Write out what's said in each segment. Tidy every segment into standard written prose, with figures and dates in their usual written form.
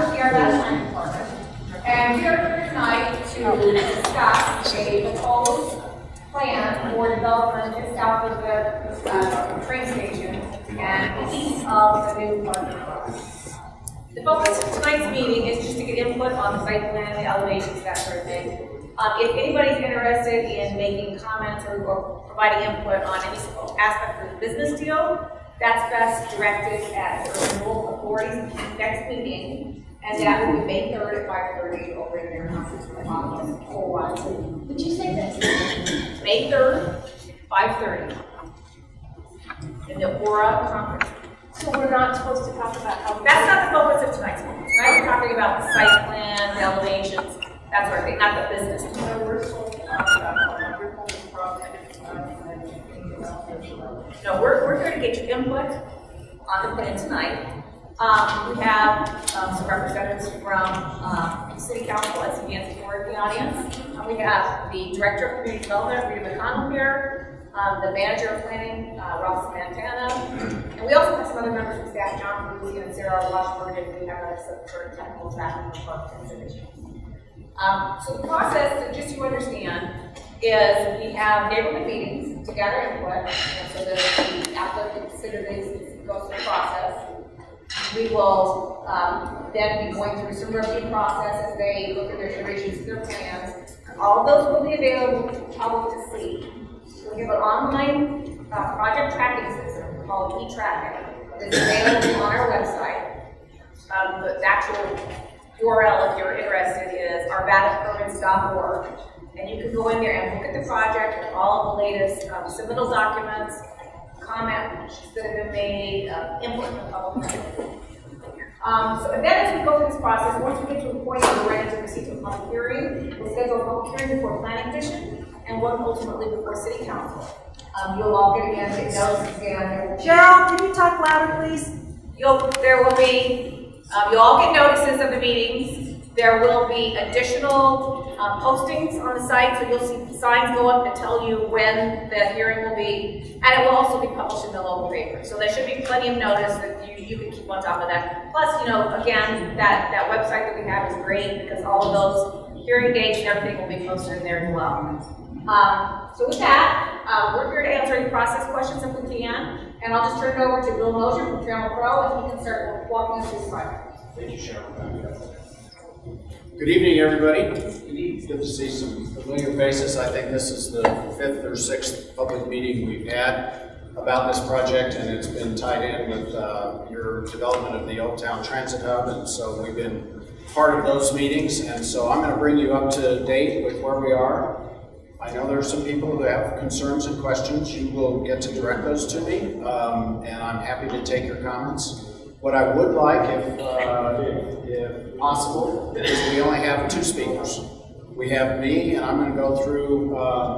with the Arvada Planning Department, and we are here tonight to discuss a proposed plan for development just south of the train station and east of the new parking lot. The focus of tonight's meeting is just to get input on the site plan, the elevations, that sort of thing. If anybody's interested in making comments or providing input on any aspect of the business deal, that's best directed at the renewal authority's next meeting, and that will be May 3rd at 5:30 over in their conference room on Did you say this? May 3rd, 5:30 in the Aura conference. So we're not supposed to talk about how. That's not the focus of tonight's meeting. Tonight we're talking about the site plan, the elevations, that sort of thing, not the business. So we're supposed to talk about how wonderful the project is. No, we're here to get your input on the plan tonight. We have some representatives from City Council, as Nancy Ford in the audience. We have the Director of Community Development, Rita McConnell here, the Manager of Planning, Ross Montana, and we also have some other members of staff, John Brucey and Sarah Washburn, if we have some sort of technical staff in the park issues. So the process, just to understand, is we have neighborhood meetings to gather input, so that the applicant consider this, goes through the process. We will then be going through some review process as they look at their iterations of their plans. All of those will be available to the public to see. We have an online project tracking system called eTracking that's available on our website. The actual URL, if you're interested, is arvadapermits.org. And you can go in there and look at the project with all of the latest submittal documents, comments that have been made, input from the public. So then as we go through this process, once we get to a point where we're ready to proceed to a public hearing, we'll schedule a public hearing before Planning Commission and one ultimately before City Council. You'll all get notices again. Cheryl, can you talk louder, please? You'll all get notices of the meetings. There will be additional postings on the site, so you'll see signs go up that tell you when the hearing will be, and it will also be published in the local paper. So there should be plenty of notice that you can keep on top of that. Plus, again, that website that we have is great because all of those hearing dates and everything will be posted in there as well. So with that, we're here to answer any process questions if we can, and I'll just turn it over to Bill Mosier from Trammell Pro, and he can start walking us through the project. Thank you, Cheryl. Good evening, everybody. Good to see some familiar faces. I think this is the 5th or 6th public meeting we've had about this project, and it's been tied in with your development of the Olde Town Transit Hub, and so we've been part of those meetings, and so I'm going to bring you up to date with where we are. I know there are some people who have concerns and questions. You will get to direct those to me, and I'm happy to take your comments. What I would like, if possible, is we only have 2 speakers. We have me, and I'm going to go through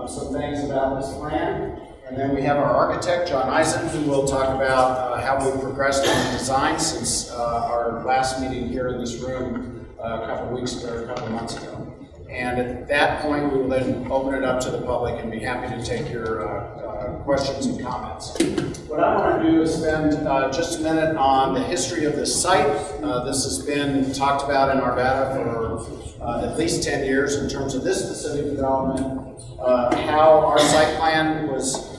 some things about this plan, and then we have our architect, John Eisen, who will talk about how we've progressed on the design since our last meeting here in this room a couple months ago. And at that point, we will then open it up to the public and be happy to take your questions and comments. What I want to do is spend just a minute on the history of this site. This has been talked about in Arvada for at least 10 years in terms of this specific development, how our site plan was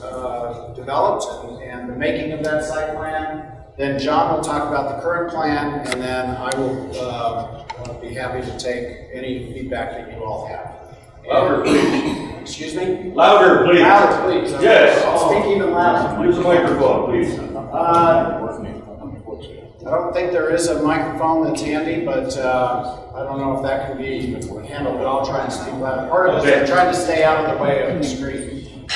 developed and the making of that site plan. Then John will talk about the current plan, and then I will be happy to take any feedback that you all have. Louder, please. Excuse me? Louder, please. Louder, please. Okay. Yes. I'll speak even louder. Use the microphone, please. I don't think there is a microphone that's handy, but I don't know if that can be handled, but I'll try and speak louder. Part of it is I'm trying to stay out of the way of the screen.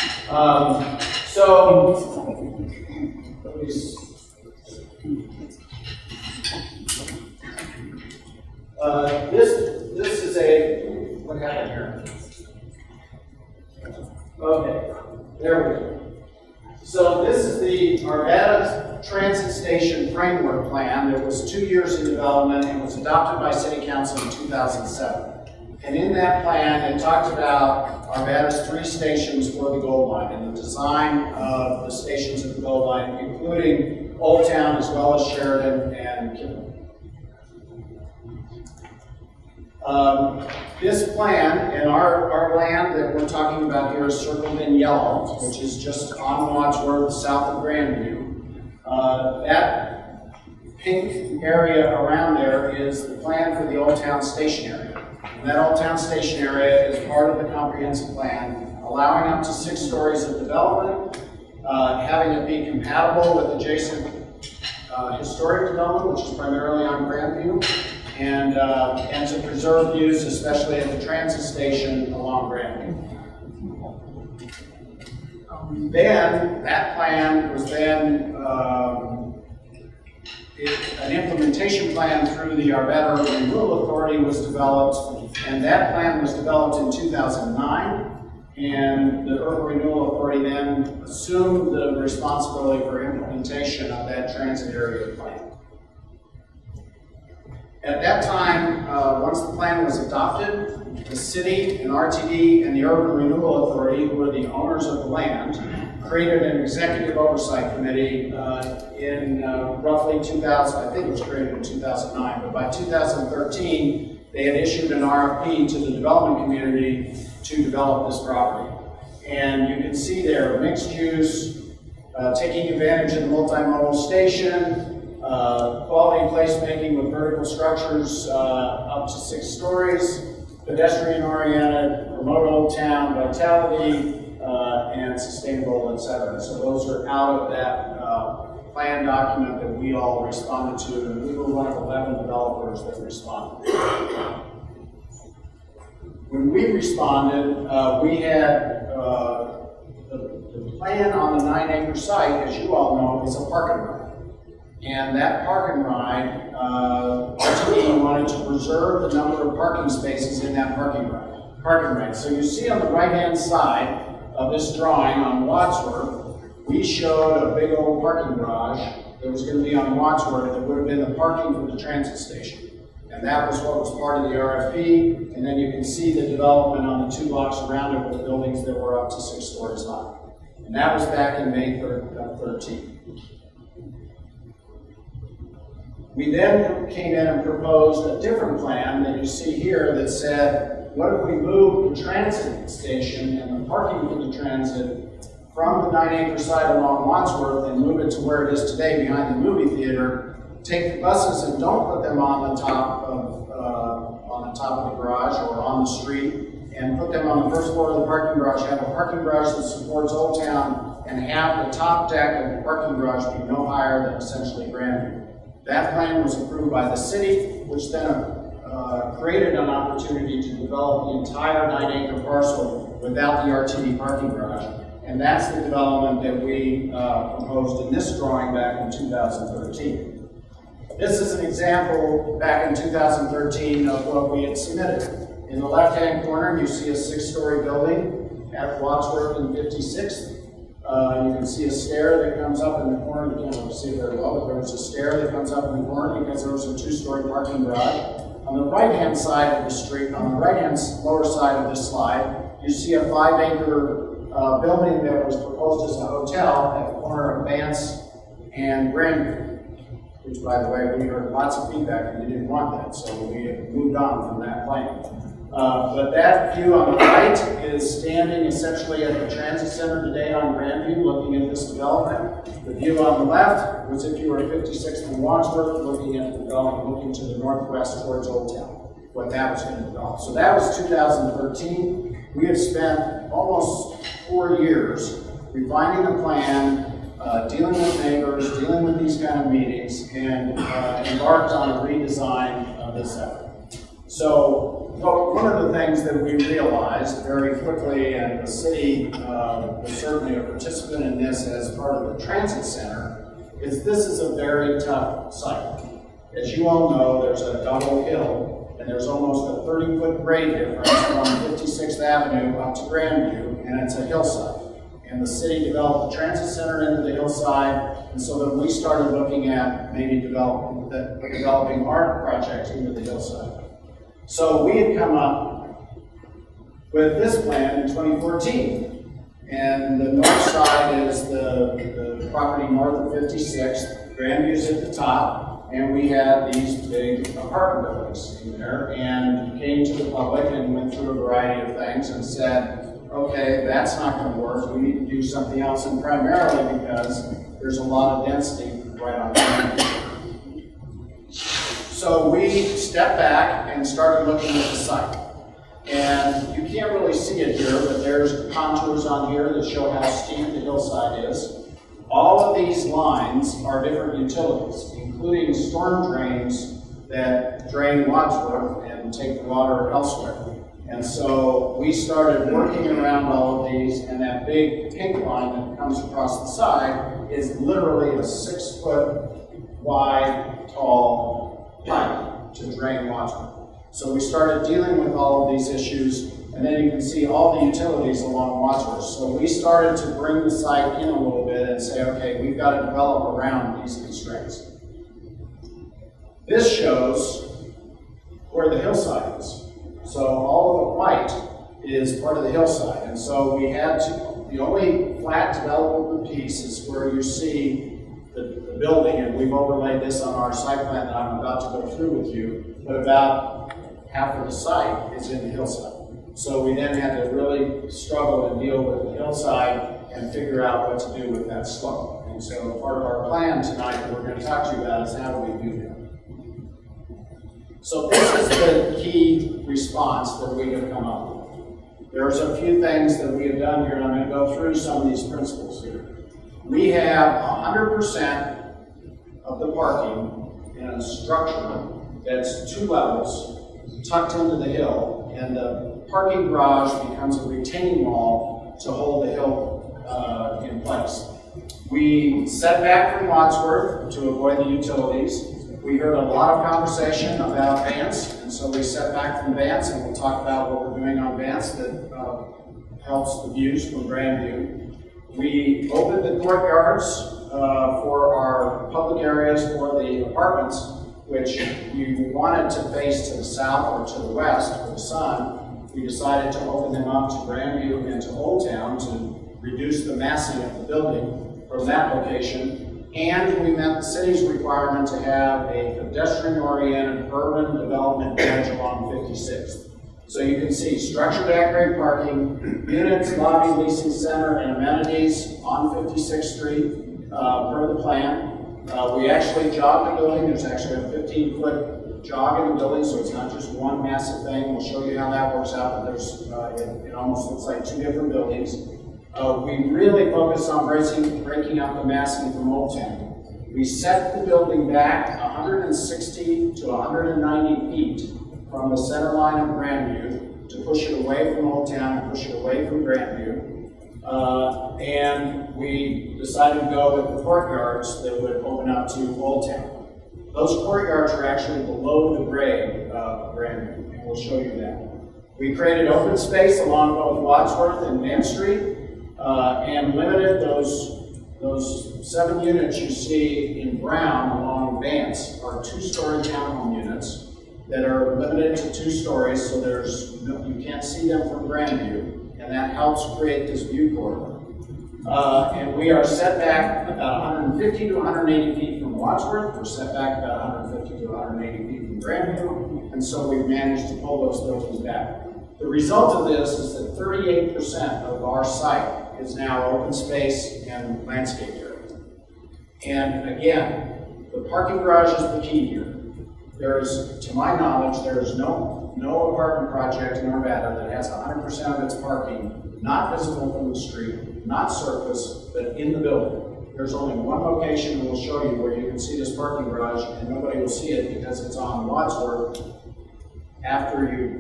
This is a, what happened here? Okay, there we go. So this is the Arvada Transit Station Framework Plan that was 2 years in development and was adopted by City Council in 2007. And in that plan, it talked about Arvada's 3 stations for the Gold Line and the design of the stations of the Gold Line, including Olde Town as well as Sheridan and Kimball. This plan, and our land that we're talking about here is circled in yellow, which is just on Wadsworth, south of Grandview. That pink area around there is the plan for the Old Town Station area. And that Old Town Station area is part of the comprehensive plan, allowing up to 6 stories of development, having it be compatible with adjacent historic development, which is primarily on Grandview, and to preserve views, especially at the transit station along Grandview. Then, that plan was then an implementation plan through the Arvada Renewal Authority was developed, and that plan was developed in 2009, and the Urban Renewal Authority then assumed the responsibility for implementation of that transit area plan. At that time, once the plan was adopted, the city and RTD and the Urban Renewal Authority, who were the owners of the land, created an executive oversight committee in roughly 2000, I think it was created in 2009, but by 2013, they had issued an RFP to the development community to develop this property. And you can see there, mixed use, taking advantage of the multimodal station, quality placemaking with vertical structures up to 6 stories, pedestrian-oriented, remote old town vitality, and sustainable, etc. So those are out of that plan document that we all responded to, and we were one of 11 developers that responded. When we responded, we had the plan on the 9-acre site, as you all know, is a parking ride. And that parking ride, RTD wanted to preserve the number of parking spaces in that parking ride. So you see on the right-hand side of this drawing on Wadsworth, we showed a big old parking garage that was going to be on Wadsworth that would have been the parking for the transit station. And that was what was part of the RFP. And then you can see the development on the 2 blocks around it with buildings that were up to 6 stories high. And that was back in May 13. We then came in and proposed a different plan that you see here that said, what if we move the transit station and the parking for the transit from the 9-acre site along Wadsworth and move it to where it is today behind the movie theater, take the buses and don't put them on the top of the garage or on the street, and put them on the first floor of the parking garage, have a parking garage that supports Old Town, and have the top deck of the parking garage be no higher than essentially Grandview. That plan was approved by the city, which then created an opportunity to develop the entire 9-acre parcel without the RTD parking garage. And that's the development that we proposed in this drawing back in 2013. This is an example back in 2013 of what we had submitted. In the left-hand corner, you see a 6-story building at Wadsworth and 56th. You can see a stair that comes up in the corner. You can't really see it very well, but there's a stair that comes up in the corner because there was a 2-story parking garage. On the right-hand side of the street, on the right-hand lower side of this slide, you see a 5-acre building that was proposed as a hotel at the corner of Vance and Grandview, which, by the way, we heard lots of feedback and we didn't want that, so we moved on from that plan. But that view on the right is standing essentially at the transit center today on Grandview, looking at this development. The view on the left was if you were at 56th and Wadsworth, looking at the development, looking to the northwest towards Old Town, what that was going to develop. So that was 2013. We have spent almost 4 years refining the plan, dealing with neighbors, dealing with these kind of meetings, and embarked on a redesign of this effort. So, one of the things that we realized very quickly, and the city was certainly a participant in this as part of the transit center, is this is a very tough site. As you all know, there's a double hill, and there's almost a 30-foot grade difference from 56th Avenue up to Grandview, and it's a hillside. And the city developed the transit center into the hillside, and so then we started looking at maybe developing our project into the hillside. So we had come up with this plan in 2014, and the north side is the property north of 56th, Grandview's at the top, and we had these big apartment buildings in there, and came to the public and went through a variety of things and said, okay, that's not going to work, we need to do something else, and primarily because there's a lot of density right on campus. So we stepped back and started looking at the site. And you can't really see it here, but there's contours on here that show how steep the hillside is. All of these lines are different utilities, including storm drains that drain Wadsworth and take the water elsewhere. And so we started working around all of these, and that big pink line that comes across the side is literally a 6-foot wide, tall pipe to drain Wadsworth. So we started dealing with all of these issues, and then you can see all the utilities along Wadsworth. So we started to bring the site in a little bit and say, okay, we've got to develop around these constraints. This shows where the hillside is. So all of the white is part of the hillside, and so we had to, the only flat developable piece is where you see the building, and we've overlaid this on our site plan that I'm about to go through with you, but about half of the site is in the hillside. So we then had to really struggle and deal with the hillside and figure out what to do with that slope. And so part of our plan tonight that we're going to talk to you about is how do we do that. So this is the key response that we have come up with. There's a few things that we have done here, and I'm going to go through some of these principles here. We have 100% of the parking in a structure that's 2 levels tucked into the hill, and the parking garage becomes a retaining wall to hold the hill in place. We set back from Wadsworth to avoid the utilities. We heard a lot of conversation about Vance, and so we set back from Vance, and we'll talk about what we're doing on Vance that helps the views from Grandview. We opened the courtyards for our public areas for the apartments, which you wanted to face to the south or to the west for the sun. We decided to open them up to Grandview and to Olde Town to reduce the massing of the building from that location. And we met the city's requirement to have a pedestrian-oriented urban development edge along 56th. So you can see structured at-grade parking, units, lobby, leasing center, and amenities on 56th Street per the plan. We actually jogged the building. There's actually a 15-foot jog in the building, so it's not just one massive thing. We'll show you how that works out, but there's, it almost looks like 2 different buildings. We really focus on breaking up the massing from Olde Town. We set the building back 160 to 190 feet from the center line of Grandview to push it away from Olde Town and push it away from Grandview. And we decided to go with the courtyards that would open up to Olde Town. Those courtyards are actually below the grade of Grandview, and we'll show you that. We created open space along both Wadsworth and Main Street, and limited those 7 units you see in brown along Vance are 2-story townhome units that are limited to 2 stories, so you can't see them from Grandview, and that helps create this view corridor. And we are set back about 150 to 180 feet from Wadsworth. We're set back about 150 to 180 feet from Grandview, and so we've managed to pull those buildings back. The result of this is that 38% of our site is now open space and landscape area. And again, the parking garage is the key here. There's, to my knowledge, there's no apartment project in Arvada that has 100% of its parking not visible from the street, not surface, but in the building. There's only one location, and we'll show you, where you can see this parking garage, and nobody will see it because it's on Wadsworth. After you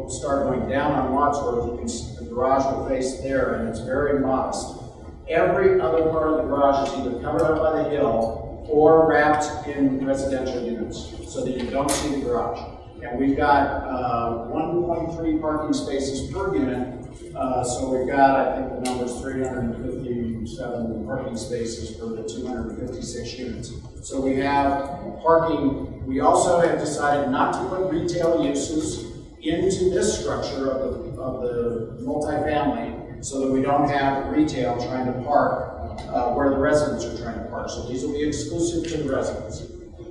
start going down on Wadsworth, the garage will face there, and it's very modest. Every other part of the garage is either covered up by the hill or wrapped in residential units so that you don't see the garage. And we've got 1.3 parking spaces per unit, so we've got, I think the number's 357 parking spaces for the 256 units. So we have parking. We also have decided not to put retail uses into this structure of the multifamily so that we don't have retail trying to park where the residents are trying to park. So these will be exclusive to the residents.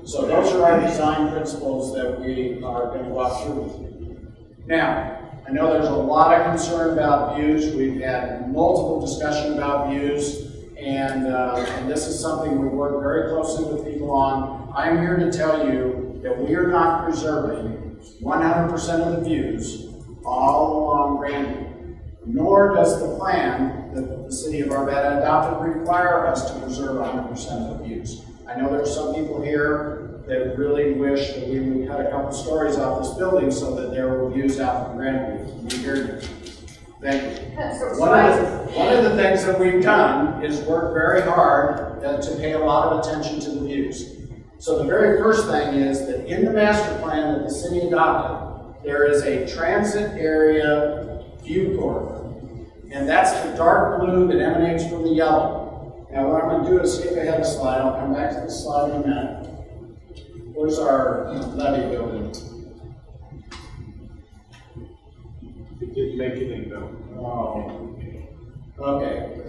So those are our design principles that we are going to walk through with you. Now, I know there's a lot of concern about views. We've had multiple discussion about views, and this is something we work very closely with people on. I'm here to tell you that we are not preserving 100% of the views all along Grandview, nor does the plan that the city of Arvada adopted require us to preserve 100% of the views. I know there are some people here that really wish that we would cut a couple stories off this building so that there were views out from Grandview. We hear you. Thank you. One of the things that we've done is work very hard to pay a lot of attention to the views. So the very first thing is that in the master plan that the city adopted, there is a transit area view corridor. And that's the dark blue that emanates from the yellow. Now what I'm going to do is skip ahead a slide. I'll come back to this slide in a minute. Where's our levee building? It didn't make it in, though. Oh. Okay.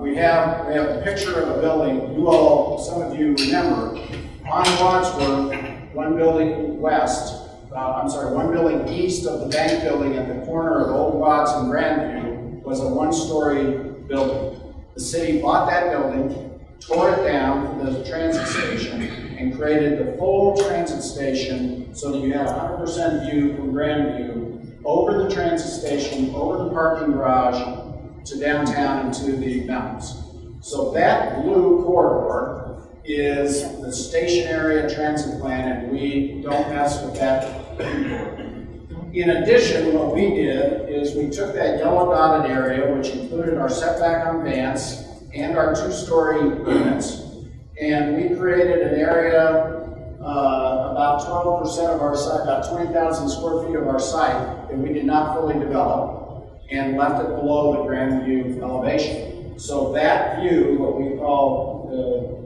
We have a picture of a building. You all, some of you remember, on Wadsworth, one building one building east of the bank building at the corner of Old Watts and Grandview was a one-story building. The city bought that building, tore it down for the transit station, and created the full transit station so that you had 100% view from Grandview over the transit station, over the parking garage, to downtown and to the mountains. So that blue corridor is the station area transit plan, and we don't mess with that. In addition, what we did is we took that yellow dotted area, which included our setback on Vance and our two-story units, and we created an area about 12% of our site, about 20,000 square feet of our site that we did not fully develop, and left it below the Grandview elevation. So that view, what we call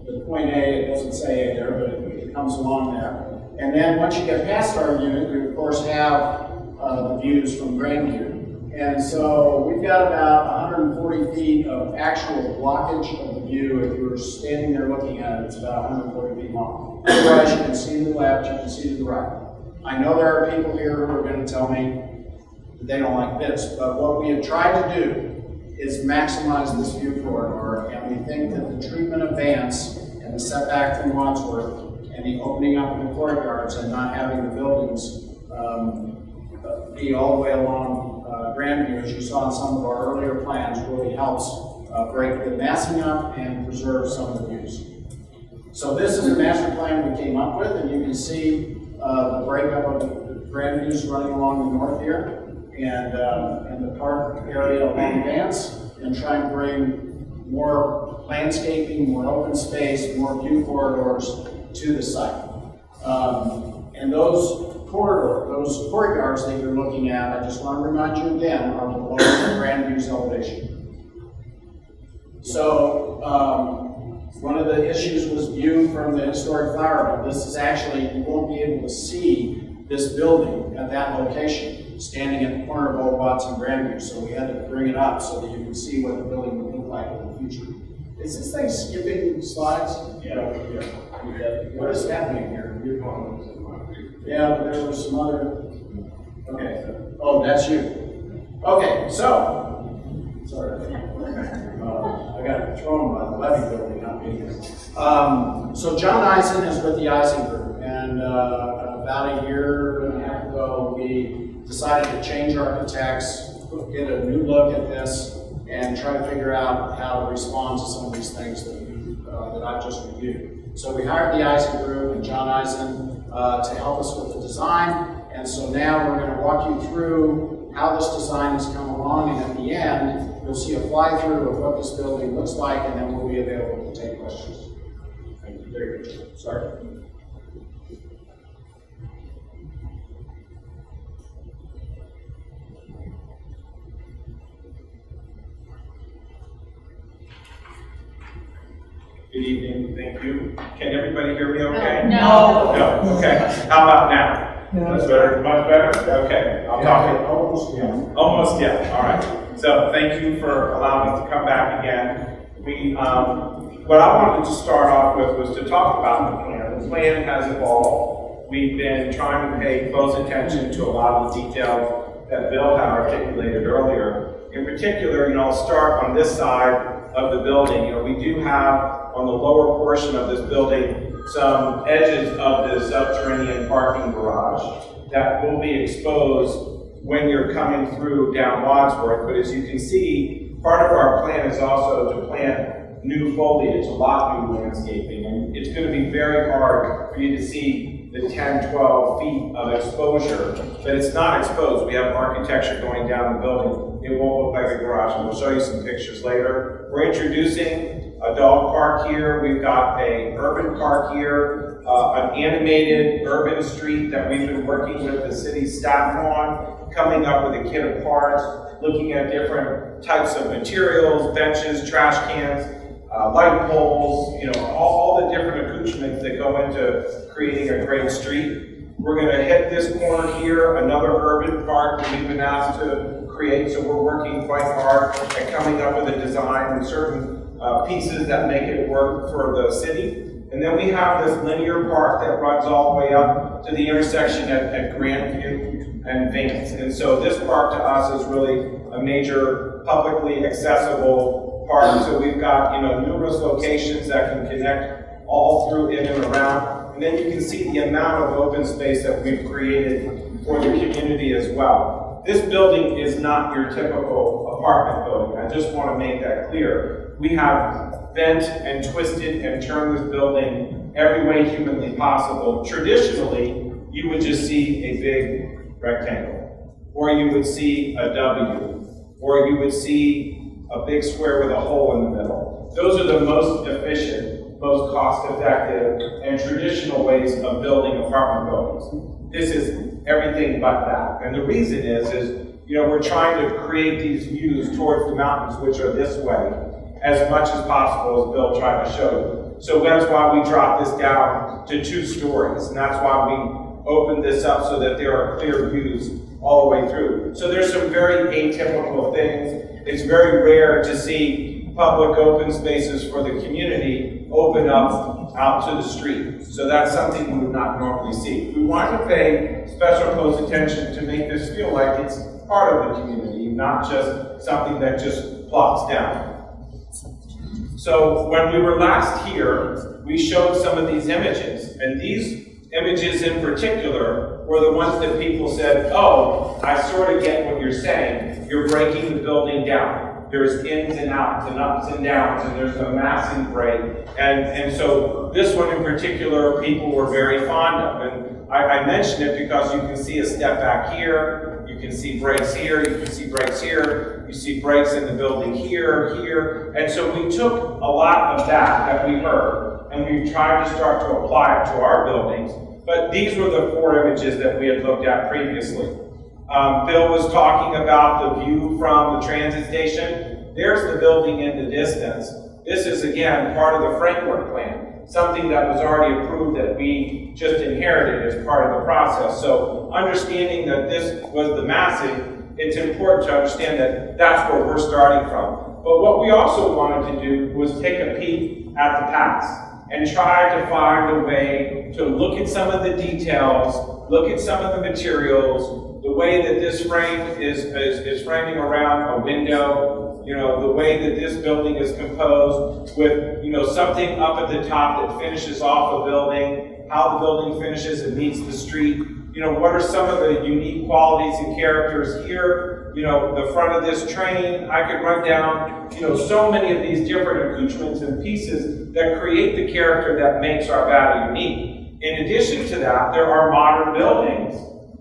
the point A, it doesn't say A there, but it comes along there. And then once you get past our unit, you of course have the views from Grandview. And so we've got about 140 feet of actual blockage of the view. If you were standing there looking at it, it's about 140 feet long. Otherwise, you can see to the left, you can see to the right. I know there are people here who are going to tell me that they don't like this, but what we have tried to do is maximize this view corridor, and we think that the treatment of Vance and the setback from Wadsworth and the opening up of the courtyards and not having the buildings be all the way along Grandview, as you saw in some of our earlier plans, really helps break the massing up and preserve some of the views. So this is the master plan we came up with, and you can see the breakup of the Grandviews running along the north here, and the park area along Vance, and try and bring more landscaping, more open space, more view corridors to the site. And those courtyards that you're looking at, I just want to remind you again, are below the Grandview's elevation. So one of the issues was view from the historic flower bed. This is actually, you won't be able to see this building at that location, standing at the corner of Old Watts and Grandview. So we had to bring it up so that you can see what the building would look like in the future. Is this thing skipping slides? Yeah. What is happening here? Yeah, but there was some other. Okay. Oh, that's you. Okay, so. Sorry. I got thrown by the levee building not being here. So John Eisen is with the Eisen Group, and about a year and a half ago, we decided to change architects, get a new look at this, and try to figure out how to respond to some of these things that I've just reviewed. So we hired the Eisen Group and John Eisen to help us with the design, and so now we're going to walk you through how this design has come along, and at the end, you'll see a fly-through of what this building looks like, and then we'll be available to take questions. Thank you. Very good. Sorry. Good evening, thank you. Can everybody hear me okay? No. No, okay. How about now? That's better, much better? Okay, I'll talk. Almost, yeah. Almost, yeah, all right. So thank you for allowing us to come back again. What I wanted to start off with was to talk about the plan. the plan has evolved. We've been trying to pay close attention to a lot of the details that Bill had articulated earlier. In particular, I'll start on this side of the building. We do have on the lower portion of this building some edges of the subterranean parking garage that will be exposed when you're coming through down Wadsworth. But as you can see, part of our plan is also to plant new foliage, a lot of new landscaping, and it's going to be very hard for you to see the 10, 12 feet of exposure, but it's not exposed. We have architecture going down the building. It won't look like a garage, and we'll show you some pictures later. We're introducing a dog park here. We've got an urban park here, an animated urban street that we've been working with the city staff on, coming up with a kit of parts, looking at different types of materials, benches, trash cans, light poles, all the different accoutrements that go into creating a great street. We're going to hit this corner here, another urban park that we've been asked to create, so we're working quite hard at coming up with a design and certain pieces that make it work for the city. And then we have this linear park that runs all the way up to the intersection at Grandview and Vance. And so this park to us is really a major publicly accessible park. So we've got numerous locations that can connect all through in and around. And then you can see the amount of open space that we've created for the community as well. This building is not your typical apartment building. I just want to make that clear. We have bent and twisted and turned this building every way humanly possible. Traditionally, you would just see a big rectangle, or you would see a W, or you would see a big square with a hole in the middle. Those are the most efficient, most cost-effective, and traditional ways of building apartment buildings. This is everything but that. And the reason is we're trying to create these views towards the mountains, which are this way, as much as possible, as Bill tried to show you. So that's why we dropped this down to 2 stories, and that's why we opened this up so that there are clear views all the way through. So there's some very atypical things. It's very rare to see public open spaces for the community open up out to the street. So that's something we would not normally see. We want to pay special close attention to make this feel like it's part of the community, not just something that just plops down. So when we were last here, we showed some of these images, and these images in particular were the ones that people said, oh, I sort of get what you're saying. You're breaking the building down. There's ins and outs and ups and downs, and there's a massive break. And so this one in particular, people were very fond of. And I mention it because you can see a step back here, you can see breaks here, you can see breaks here, you see breaks in the building here. And so we took a lot of that we heard, and we tried to start to apply it to our buildings. But these were the 4 images that we had looked at previously. Bill was talking about the view from the transit station. There's the building in the distance. This is, again, part of the framework plan, something that was already approved that we just inherited as part of the process. So understanding that this was the massive, it's important to understand that that's where we're starting from. But what we also wanted to do was take a peek at the past and try to find a way to look at some of the details, look at some of the materials, the way that this frame is framing around a window, the way that this building is composed with, something up at the top that finishes off a building, how the building finishes and meets the street. What are some of the unique qualities and characters here? The front of this train, I could run down, so many of these different accoutrements and pieces that create the character that makes Arvada unique. In addition to that, there are modern buildings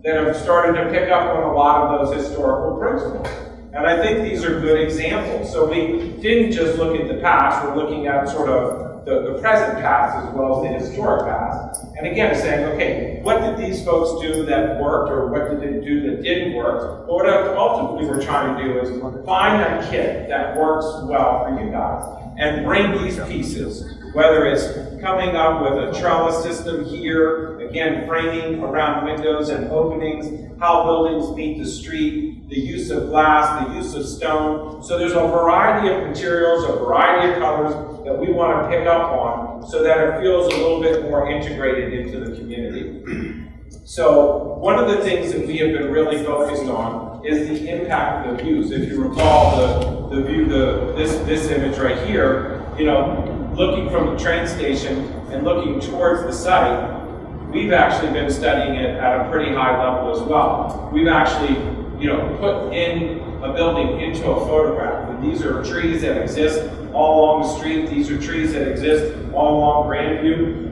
that have started to pick up on a lot of those historical principles. And I think these are good examples. So we didn't just look at the past, we're looking at sort of the present past as well as the historic past. And again, saying, okay, what did these folks do that worked, or what did they do that didn't work? But what ultimately we're trying to do is find a kit that works well for you guys and bring these pieces, whether it's coming up with a trellis system here, again, framing around windows and openings, how buildings meet the street, the use of glass, the use of stone. So there's a variety of materials, a variety of colors that we want to pick up on so that it feels a little bit more integrated into the community. So one of the things that we have been really focused on is the impact of the views. If you recall the view, this image right here, you know, looking from the train station and looking towards the site, we've actually been studying it at a pretty high level as well. We've actually, you know, put in a building into a photograph. And these are trees that exist all along the street. These are trees that exist all along Grandview.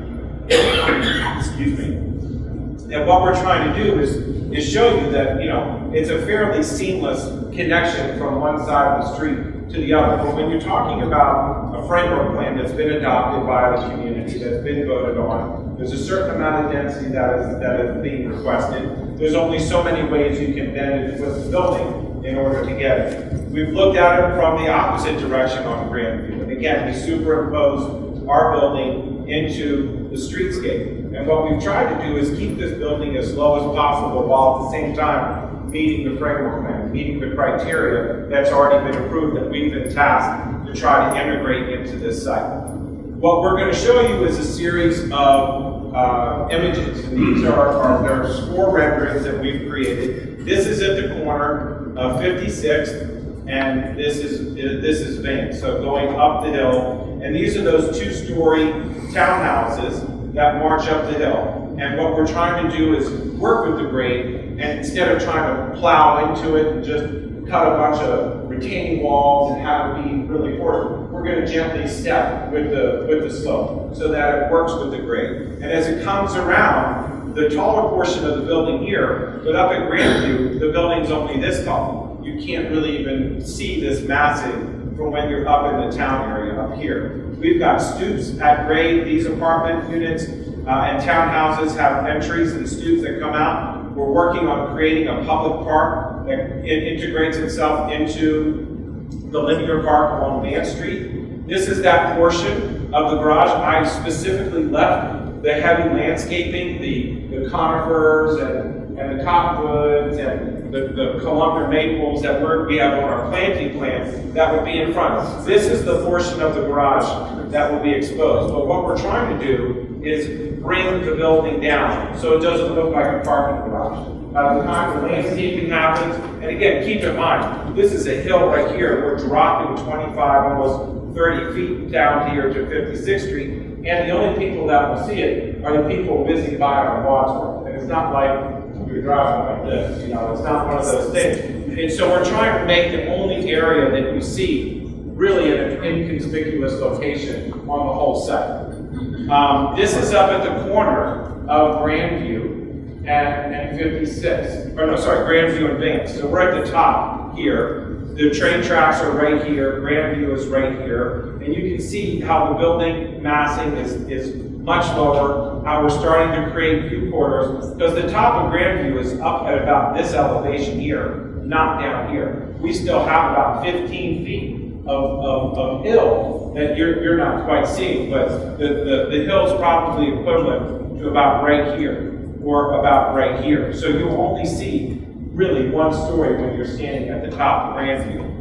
Excuse me. And what we're trying to do is show you that, you know, it's a fairly seamless connection from one side of the street to the other. But when you're talking about a framework plan that's been adopted by the community, that's been voted on, there's a certain amount of density that is being requested. There's only so many ways you can bend and twist the building in order to get it. We've looked at it from the opposite direction on Grandview. And again, we superimposed our building into the streetscape. And what we've tried to do is keep this building as low as possible while at the same time meeting the framework plan, meeting the criteria that's already been approved that we've been tasked to try to integrate into this site. What we're going to show you is a series of images. And these are 4 renderings that we've created. This is at the corner of 56th, and this is Vance, so going up the hill. And these are those 2-story townhouses that march up the hill. And what we're trying to do is work with the grade, and instead of trying to plow into it and just cut a bunch of retaining walls and have it be really forced, we're going to gently step with the slope so that it works with the grade. And as it comes around, the taller portion of the building here, but up at Grandview, the building's only this tall. You can't really even see this massive from when you're up in the town area up here. We've got stoops at grade. These apartment units and townhouses have entries and stoops that come out. We're working on creating a public park that it integrates itself into the linear park along Main Street. This is that portion of the garage. I specifically left the heavy landscaping, the conifers and the cottonwoods and the Columbia maples that we have on our planting plan that would be in front. This is the portion of the garage that will be exposed. But what we're trying to do is bring the building down so it doesn't look like a parking garage. By the time the landscaping happens, and again, keep in mind, this is a hill right here. We're dropping 25, almost 30 feet down here to 56th Street, and the only people that will see it are the people whizzing by on Wadsworth. And it's not like you're driving like this, you know, it's not one of those things. And so we're trying to make the only area that you see really in an inconspicuous location on the whole site. This is up at the corner of Grandview and 56. Or no, sorry, Grandview and Vance. So we're at the top here. The train tracks are right here. Grandview is right here. And you can see how the building massing is much lower, how we're starting to create view corridors, because the top of Grandview is up at about this elevation here, not down here. We still have about 15 feet of hill that you're not quite seeing, but the hill's probably equivalent to about right here, or about right here. So you'll only see really one story when you're standing at the top of Grandview.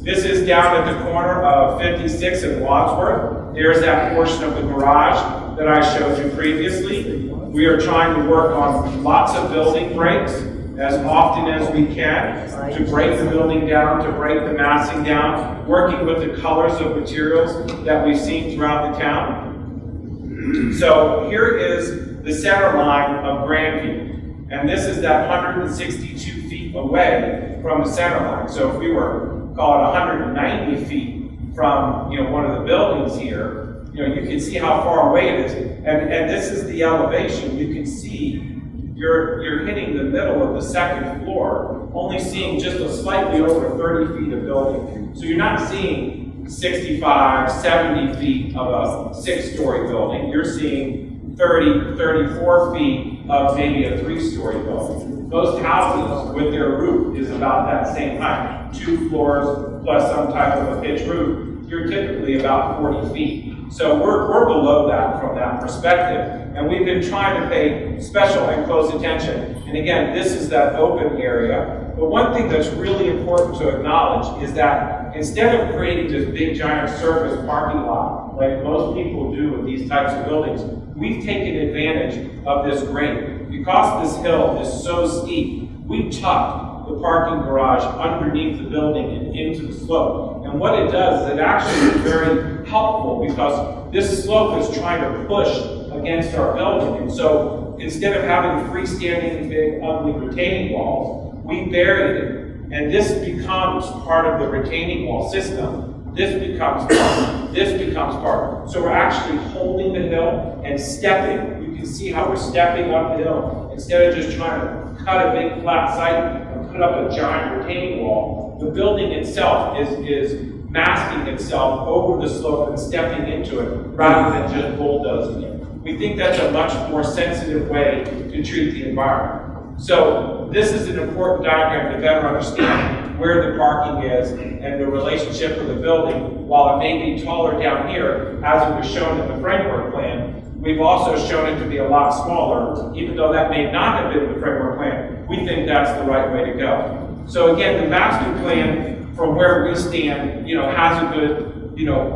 This is down at the corner of 56 and Wadsworth. There's that portion of the garage that I showed you previously. We are trying to work on lots of building breaks as often as we can to break the building down, to break the massing down, working with the colors of materials that we've seen throughout the town. So here is the center line of Grandview, and this is that 162 feet away from the center line. So if we were, call it 190 feet from, you know, one of the buildings here, you know, you can see how far away it is. And this is the elevation. You can see you're hitting the middle of the second floor, only seeing just a slightly over 30 feet of building. So you're not seeing 65, 70 feet of a 6-story building. You're seeing 30, 34 feet of maybe a 3-story building. Most houses with their roof is about that same height, 2 floors plus some type of a pitched roof. you're typically about 40 feet. So we're below that from that perspective. And we've been trying to pay special and close attention. And again, this is that open area. But one thing that's really important to acknowledge is that instead of creating this big giant surface parking lot, like most people do with these types of buildings, we've taken advantage of this grade. Because this hill is so steep, we tucked the parking garage underneath the building and into the slope. And what it does is it actually is very helpful because this slope is trying to push against our building. And so instead of having freestanding big ugly retaining walls, we buried it. And this becomes part of the retaining wall system. This becomes part. This becomes part. So we're actually holding the hill and stepping. You can see how we're stepping up the hill. Instead of just trying to cut a big flat site and put up a giant retaining wall, the building itself is masking itself over the slope and stepping into it rather than just bulldozing it. We think that's a much more sensitive way to treat the environment. So this is an important diagram to better understand where the parking is and the relationship with the building. While it may be taller down here, as it was shown in the framework plan, we've also shown it to be a lot smaller. Even though that may not have been in the framework plan, we think that's the right way to go. So again, the master plan, from where we stand, has a good,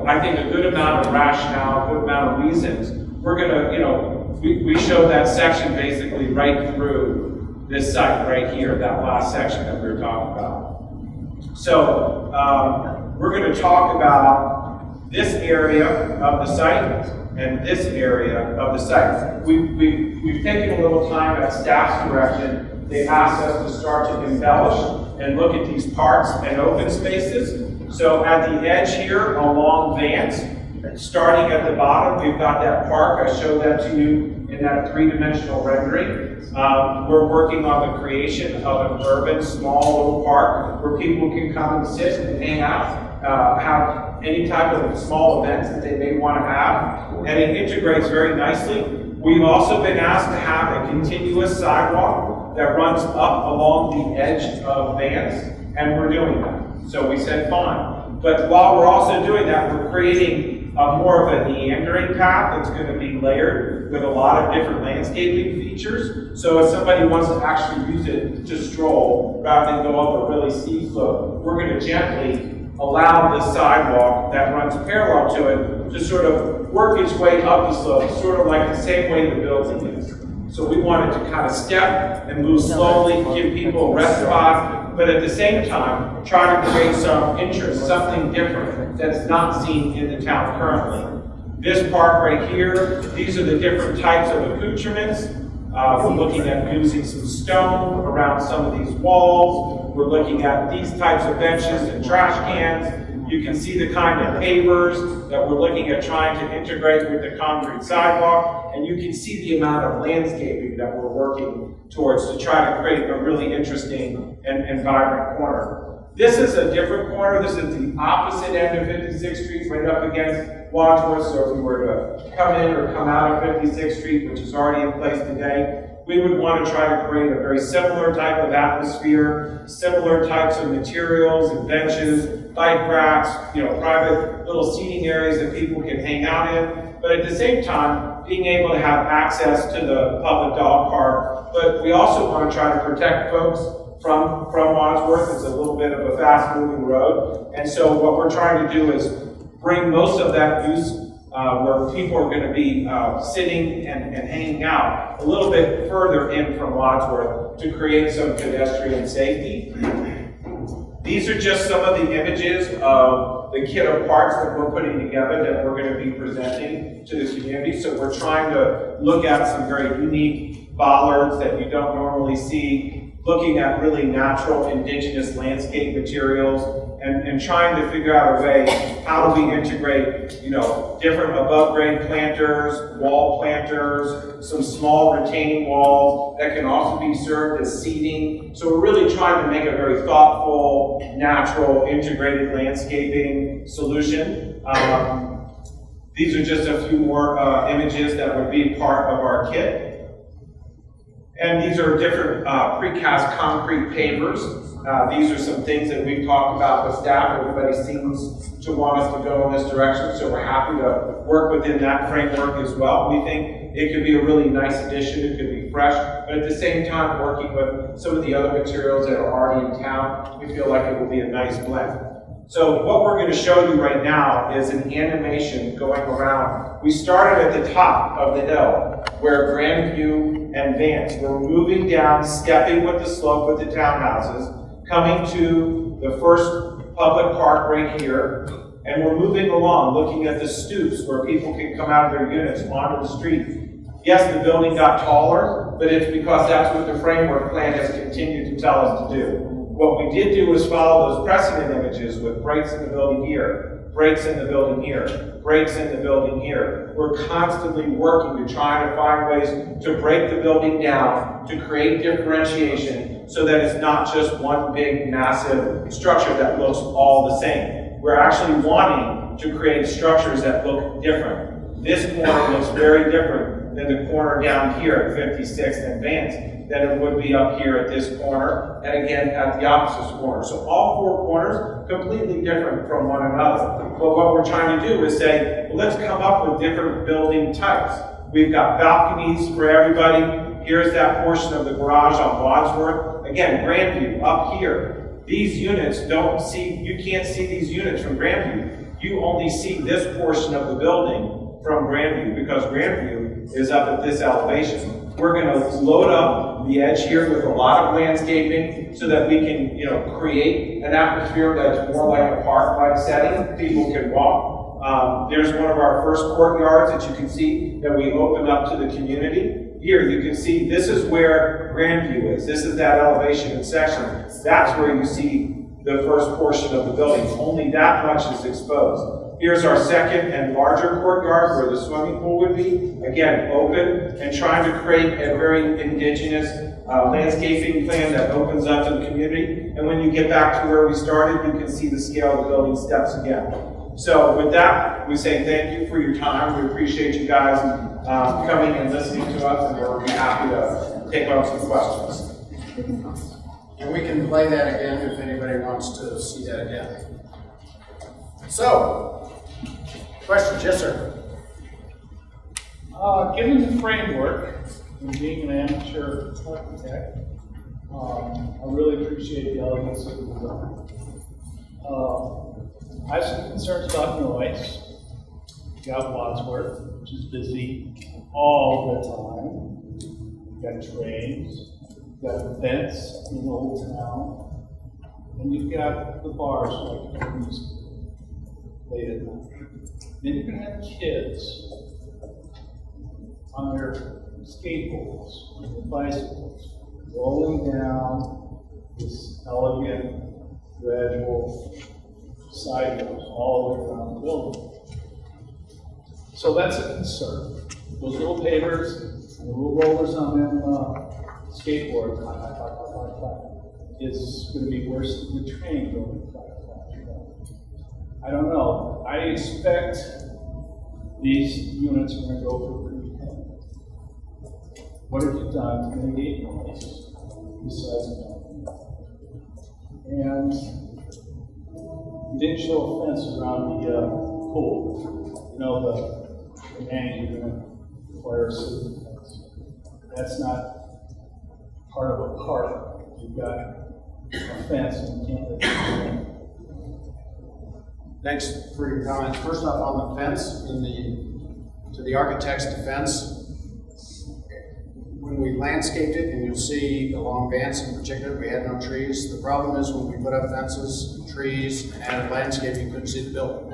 I think a good amount of rationale, a good amount of reasons. We're gonna, we showed that section basically right through this site right here, that last section that we were talking about. So we're going to talk about this area of the site and this area of the site. We've taken a little time at staff's direction. They asked us to start to embellish and look at these parks and open spaces. So at the edge here along Vance, starting at the bottom, we've got that park. I showed that to you in that three-dimensional rendering. We're working on the creation of an urban, small little park where people can come and sit and hang out, have any type of small events that they may want to have, and it integrates very nicely. We've also been asked to have a continuous sidewalk that runs up along the edge of Vance, and we're doing that. So we said fine. But while we're also doing that, we're creating more of a meandering path that's going to be layered with a lot of different landscaping features. So if somebody wants to actually use it to stroll rather than go up a really steep slope, we're going to gently allow the sidewalk that runs parallel to it to sort of work its way up the slope, sort of like the same way the building is. So we wanted to kind of step and move slowly, give people a rest spot, but at the same time, try to create some interest, something different that's not seen in the town currently. This park right here, these are the different types of accoutrements. We're looking at using some stone around some of these walls. We're looking at these types of benches and trash cans. You can see the kind of pavers that we're looking at trying to integrate with the concrete sidewalk, and you can see the amount of landscaping that we're working towards to try to create a really interesting and vibrant corner. This is a different corner. This is the opposite end of 56th Street, right up against Wadsworth. So if we were to come in or come out of 56th Street, which is already in place today, we would want to try to create a very similar type of atmosphere, similar types of materials and benches, bike racks, private little seating areas that people can hang out in. But at the same time, being able to have access to the public dog park. But we also want to try to protect folks from Wadsworth. It's a little bit of a fast-moving road. And so what we're trying to do is bring most of that use where people are going to be sitting and hanging out a little bit further in from Wadsworth to create some pedestrian safety. These are just some of the images of the kit of parts that we're putting together that we're going to be presenting to the community. So we're trying to look at some very unique bollards that you don't normally see, looking at really natural indigenous landscape materials, and trying to figure out a way, how do we integrate, different above-grade planters, wall planters, some small retaining walls that can also be served as seating. So we're really trying to make a very thoughtful, natural, integrated landscaping solution. These are just a few more images that would be part of our kit. And these are different precast concrete pavers. These are some things that we've talked about with staff. Everybody seems to want us to go in this direction, so we're happy to work within that framework as well. We think it could be a really nice addition. It could be fresh, but at the same time, working with some of the other materials that are already in town, we feel like it will be a nice blend. So what we're going to show you right now is an animation going around. We started at the top of the hill where Grandview and Vance were moving down, stepping with the slope with the townhouses, coming to the first public park right here, and we're moving along, looking at the stoops where people can come out of their units onto the street. Yes, the building got taller, but it's because that's what the framework plan has continued to tell us to do. What we did do was follow those precedent images with breaks in the building here, breaks in the building here, breaks in the building here. We're constantly working to try to find ways to break the building down, to create differentiation so that it's not just one big, massive structure that looks all the same. We're actually wanting to create structures that look different. This corner looks very different than the corner down here at 56th and Vance than it would be up here at this corner, and again at the opposite corner. So all four corners completely different from one another. But what we're trying to do is say, well, let's come up with different building types. We've got balconies for everybody. Here's that portion of the garage on Wadsworth. Again, Grandview up here. These units you can't see these units from Grandview. You only see this portion of the building from Grandview because Grandview is up at this elevation. We're going to load up the edge here with a lot of landscaping so that we can, create an atmosphere that's more like a park-like setting. People can walk. There's one of our first courtyards that you can see that we opened up to the community. Here you can see this is where Grandview is. This is that elevation and section. That's where you see the first portion of the building. Only that much is exposed. Here's our second and larger courtyard where the swimming pool would be. Again, open and trying to create a very indigenous landscaping plan that opens up to the community. And when you get back to where we started, you can see the scale of the building steps again. So with that, we say thank you for your time. We appreciate you guys coming and listening to us, and we'll be happy to take on some questions. And we can play that again if anybody wants to see that again. So, questions? Yes, sir. Given the framework, and being an amateur architect, I really appreciate the elegance of the design. I have some concerns about noise. You got Wadsworth, which is busy all the time. You've got trains, you've got events in Olde Town, and you've got the bars like music late at night. Then you're going to have kids on their skateboards, on their bicycles, rolling down this elegant, gradual sidewalks all the way around the building. So that's a concern. Those little pavers and the little rollers on them skateboards is going to be worse than the train going. I don't know. I expect these units are going to go for pretty heavy. What have you done to mitigate noise besides that? And you didn't show a fence around the pool. The man you're going to require a city fence. That's not part of a park. You've got a fence and you can't let it in. Thanks for your comments. First off, on the fence, to the architect's defense, when we landscaped it, and you'll see along Vance in particular, we had no trees. The problem is when we put up fences, trees, and added landscaping, you couldn't see the building.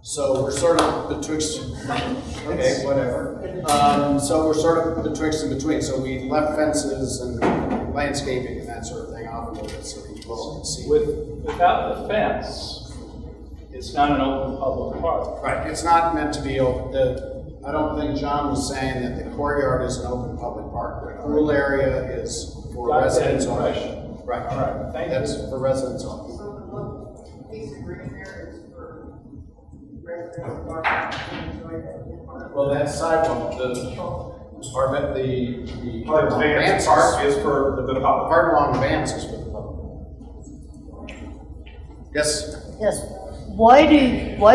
So we're sort of betwixt, okay, whatever. So we're sort of betwixt and between. So we left fences and landscaping and that sort of thing off a little bit so you can see. Without the fence, it's not an open public park. Right, it's not meant to be open. I don't think John was saying that the courtyard is an open public park. The pool area is for residents only. Right, all right, thank you. That's for residents only. So the piece of green there is for residents to enjoy that. Well, that sidewalk, Arvada, the Well, the Vineyard Park is for the public. part along the Vance is for the public. Yes, Yes. Why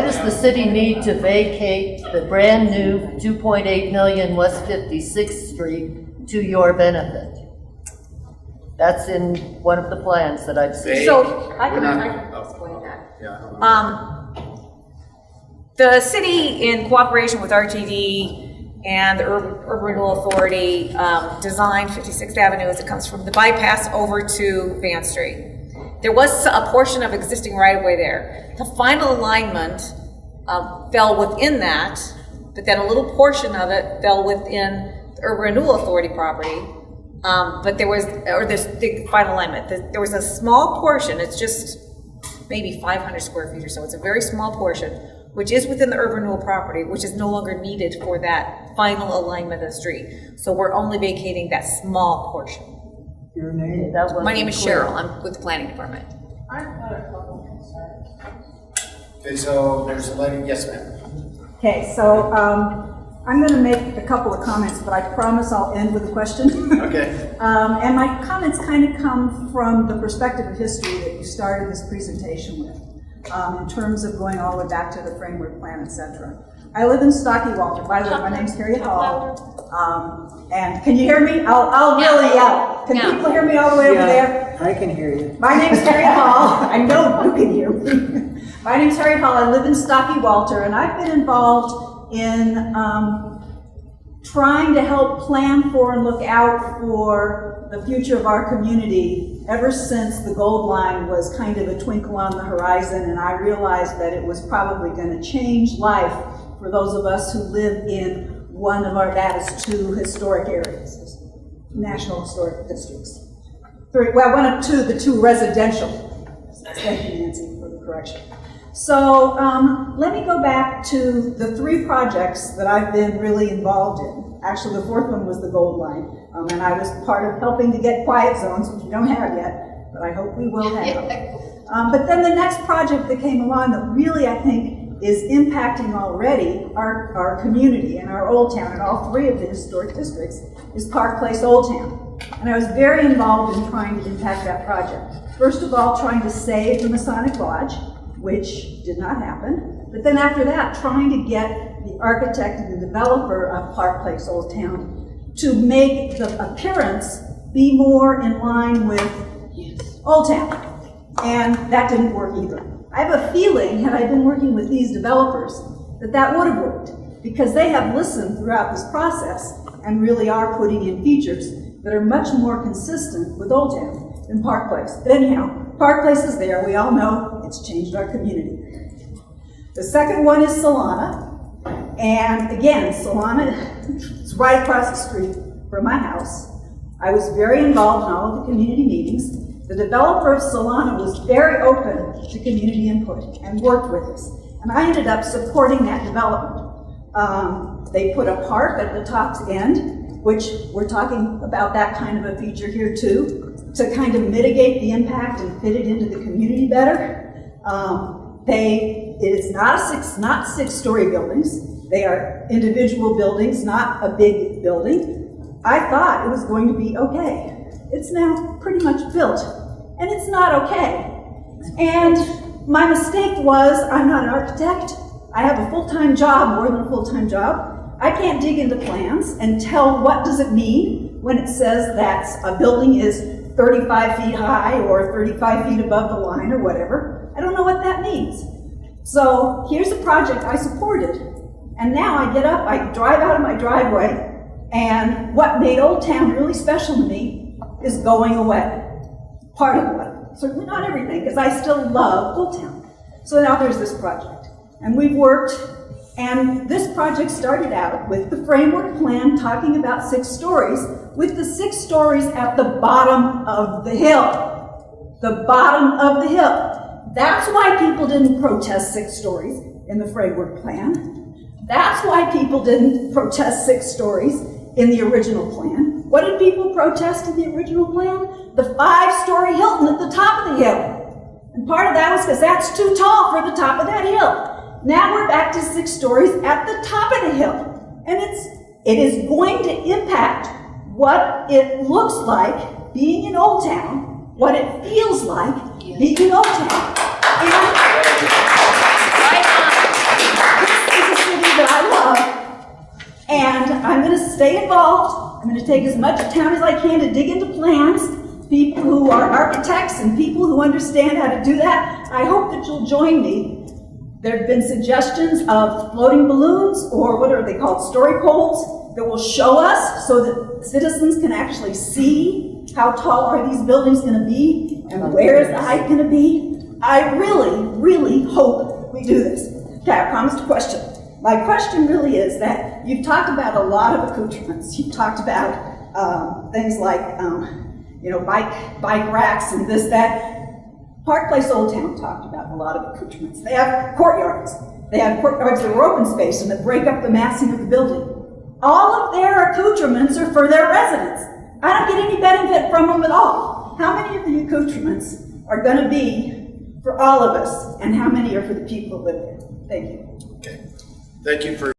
does the city need to vacate the brand-new 2.8 million West 56th Street to your benefit? That's in one of the plans that I've seen. So, I We're can not- explain that. yeah. The city, in cooperation with RTD and the Urban Renewal Authority, designed 56th Avenue as it comes from the bypass over to Van Street. There was a portion of existing right-of-way there. The final alignment fell within that, but then a little portion of it fell within the Urban Renewal Authority property. But there was, or the final alignment, there was a small portion, it's just maybe 500 square feet or so, it's a very small portion, which is within the urban renewal property, which is no longer needed for that final alignment of the street. So we're only vacating that small portion. Your name? That wasn't My name is clear. Cheryl, I'm with the planning department. I've got a couple concerns. Okay, so there's a lady, yes ma'am. Okay, so I'm going to make a couple of comments, but I promise I'll end with a question. Okay. And my comments kind of come from the perspective of history that you started this presentation with, in terms of going all the way back to the framework plan, etc. I live in Stocky Walter. By the way, my name's Harriet Hall. And can you hear me? I'll really yell. Can people hear me all the way over there? I can hear you. My name's Harriet Hall. I know you can hear me. My name's Harriet Hall. I live in Stocky Walter, and I've been involved in trying to help plan for and look out for the future of our community ever since the Gold Line was kind of a twinkle on the horizon, and I realized that it was probably going to change life for those of us who live in one of Arvada's two historic areas, national historic districts. Well, one of two, the two residential. Thank you, Nancy, for the correction. So let me go back to the three projects that I've been really involved in. Actually, the fourth one was the Gold Line, and I was part of helping to get quiet zones, which we don't have yet, but I hope we will have. But then the next project that came along that really, I think, is impacting already our community and our Old Town and all three of the historic districts is Park Place Old Town. And I was very involved in trying to impact that project. First of all, trying to save the Masonic Lodge, which did not happen. But then after that, trying to get the architect and the developer of Park Place Old Town to make the appearance be more in line with Old Town. And that didn't work either. I have a feeling, had I been working with these developers, that would have worked, because they have listened throughout this process and really are putting in features that are much more consistent with Old Town than Park Place. But anyhow, Park Place is there. We all know it's changed our community. The second one is Solana. And again, Solana is right across the street from my house. I was very involved in all of the community meetings. The developer of Solana was very open to community input and worked with us. And I ended up supporting that development. They put a park at the top's end, which we're talking about that kind of a feature here too, to kind of mitigate the impact and fit it into the community better. It's not six-story buildings. They are individual buildings, not a big building. I thought it was going to be okay. It's now pretty much built, and it's not okay. And my mistake was, I'm not an architect. I have a full-time job, more than a full-time job. I can't dig into plans and tell what does it mean when it says that a building is 35 feet high or 35 feet above the line or whatever. I don't know what that means. So here's a project I supported. And now I get up, I drive out of my driveway, and what made Old Town really special to me is going away. Part of it. Certainly not everything, because I still love Old Town. So now there's this project. And we've worked, and this project started out with the framework plan talking about 6 stories, with the 6 stories at the bottom of the hill. The bottom of the hill. That's why people didn't protest 6 stories in the framework plan. That's why people didn't protest 6 stories in the original plan. What did people protest in the original plan? The 5-story Hilton at the top of the hill. And part of that was because that's too tall for the top of that hill. Now we're back to 6 stories at the top of the hill. And it's It is going to impact what it looks like being in Old Town, what it feels like being in Old Town. And this is a city that I love, and I'm going to stay involved. I'm going to take as much time as I can to dig into plans. People who are architects and people who understand how to do that, I hope that you'll join me. There have been suggestions of floating balloons, or what are they called, story poles, that will show us so that citizens can actually see how tall are these buildings going to be and where is the height going to be. I really, really hope we do this. Okay, I promised a question. My question really is that you've talked about a lot of accoutrements. You've talked about things like bike racks and this, that. Park Place Old Town talked about a lot of accoutrements. They have courtyards. They have courtyards that are open space and that break up the massing of the building. All of their accoutrements are for their residents. I don't get any benefit from them at all. How many of the accoutrements are going to be for all of us, and how many are for the people who live there? Thank you. Okay. Thank you for